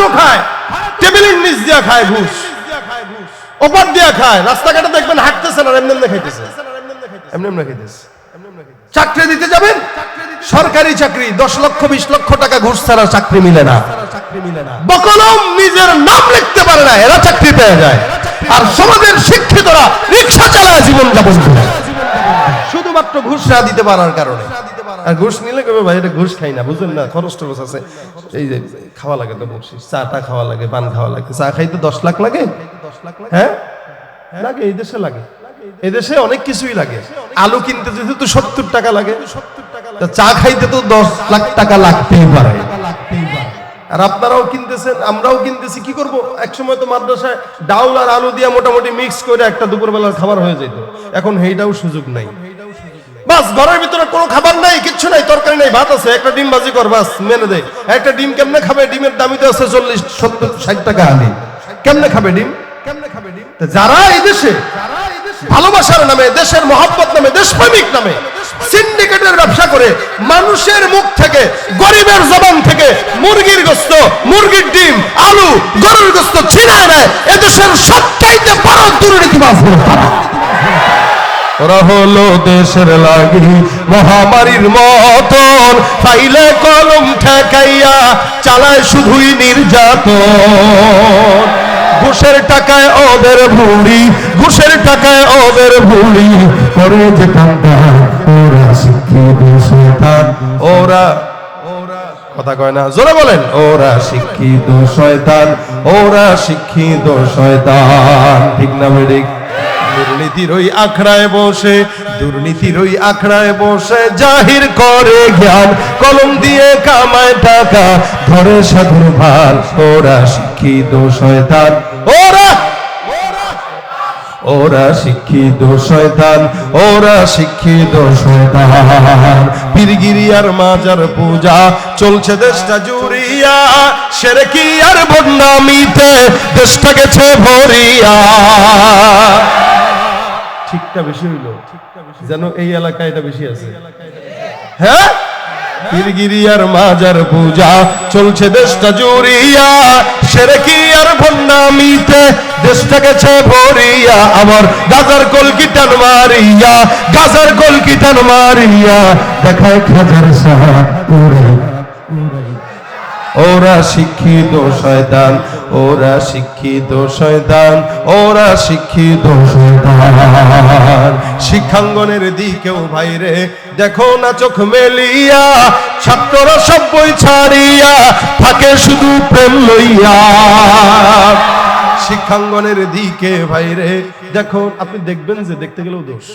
খাবারও খায়, টেবিলের নিচ দিয়া খায় ঘুষ, ওপর দিয়া খায়। রাস্তাঘাটে দেখবেন হাঁটতেছে না, এমনি এমনি খাইতেছে, এমনি এমনি খাইতেছে। চাকরি দিতে যাবেন, সরকারি চাকরি 10 লক্ষ 20 লক্ষ টাকা ঘুষ ছাড়া চাকরি মিলে না। বকলম নিজের নাম লিখতে পারে না, এরা চাকরি পেয়ে যায়। আর সমাজের শিক্ষিতরা রিকশা চালায় জীবন যাপন করে, শুধুমাত্র ঘুষ না দিতে পারার কারণে। আর ঘুষ নিলে কবে ভাই এটা ঘুষ খাই না, বুঝলেন না, খরচ টরচ আছে, এই যে খাওয়া লাগে তো বলছিস, চাটা খাওয়া লাগে, পান খাওয়া লাগে, চা খাইতে 10 লাখ লাগে, হ্যাঁ লাগে, এই দেশে লাগে, এই দেশে অনেক কিছুই লাগে। আলু কিনতে যেতে তো 70 টাকা লাগে, চা খাইতে তো 10 লাখ টাকা লাগতেই পারে। আর আপনারাও কিনতেছেন, আমরাও কিনতেছি, কি করব? একসময় তো মাদ্রাসায় ডাউল আর আলু দিয়ে মোটামুটি মিক্স করে একটা দুপুরবেলার খাবার হয়ে যেত, এখন সেইটাও সুযোগ নাই। বাস ঘরের ভিতরে কোনো খাবার নাই, কিচ্ছু নাই, তরকারি নাই, ভাত আছে, একটা ডিম ভাজি কর, বাস মেনে দেয়। একটা ডিম কেমনে খাবে? ডিমের দামই তো আছে 40, 70, 60 টাকা আনি, কেমনে খাবে ডিম? যারা এই দেশে ভালোবাসার নামে, দেশের মহব্বত নামে, দেশপ্রেমিক নামে সিন্ডিকেটের ব্যবসা করে মানুষের মুখ থেকে, গরিবের জবান থেকে মুরগির গোশত, মুরগির ডিম, আলু, গরুর গোশত ছিনায় নেয়, এদেশের সবচাইতে বড় দুর্নীতিবাজ তারা। ওরা হলো দেশের লাগি মহামারীর মতন, ফাইলে কলম ঠেকাইয়া চালায় শুধুই নির্যাতন। ঘুষের টাকায় ওদের ভুড়ি, ঘুষের টাকায় ওদের ভুড়ি করে যে কান্দা। ওরা শিক্ষিত শয়তান, ওরা কথা কয় না, জোরে বলেন, ওরা শিক্ষিত শয়তান, ওরা শিক্ষিত শয়তান। ঠিক না বেঠিক? দুর্নীতির ওই আখড়ায় বসে, দুর্নীতির ওই আখড়ায় বসে জাহির করে জ্ঞান, কলম দিয়ে কামায় টাকা, ধরে সাধুর ভার। ওরা শিক্ষিত শয়তান, ওরা ওরা শিক্ষিত শয়তান, ওরা শিক্ষিত শয়তান। পীরগিরি আর মাজার পূজা চলছে দেশটা জুড়িয়া, শিরকি আর বদনামিতে দেশটা গেছে ভরিয়া। ঠিকটা বেশি হইল যেন এই এলাকায় এটা বেশি আছে, হ্যাঁ? পীরগিরি আর মাজার পূজা চলছে দেশটা জুড়িয়া, শিরকি আর বদনামিতে দেশটা গেছে ভরিয়া। আমার গাজার কলকি টান মারিয়া, গাজার কলকি টান মারিয়া দেখায় খাজার সাহা। ওরা শিক্ষিত শয়তান, ওরা শিক্ষিত শয়তান, ওরা শিক্ষিত শয়তান। শিক্ষাঙ্গনের দিকেও ভাইরে দেখো না চোখ মেলিয়া, ছাত্ররা সব বই ছাড়িয়া থাকে শুধু প্রেম লইয়া। শিক্ষাঙ্গনের দিকে ভাইরে দেখো, আপনি দেখবেন যে দেখতে গেলেও দোষ।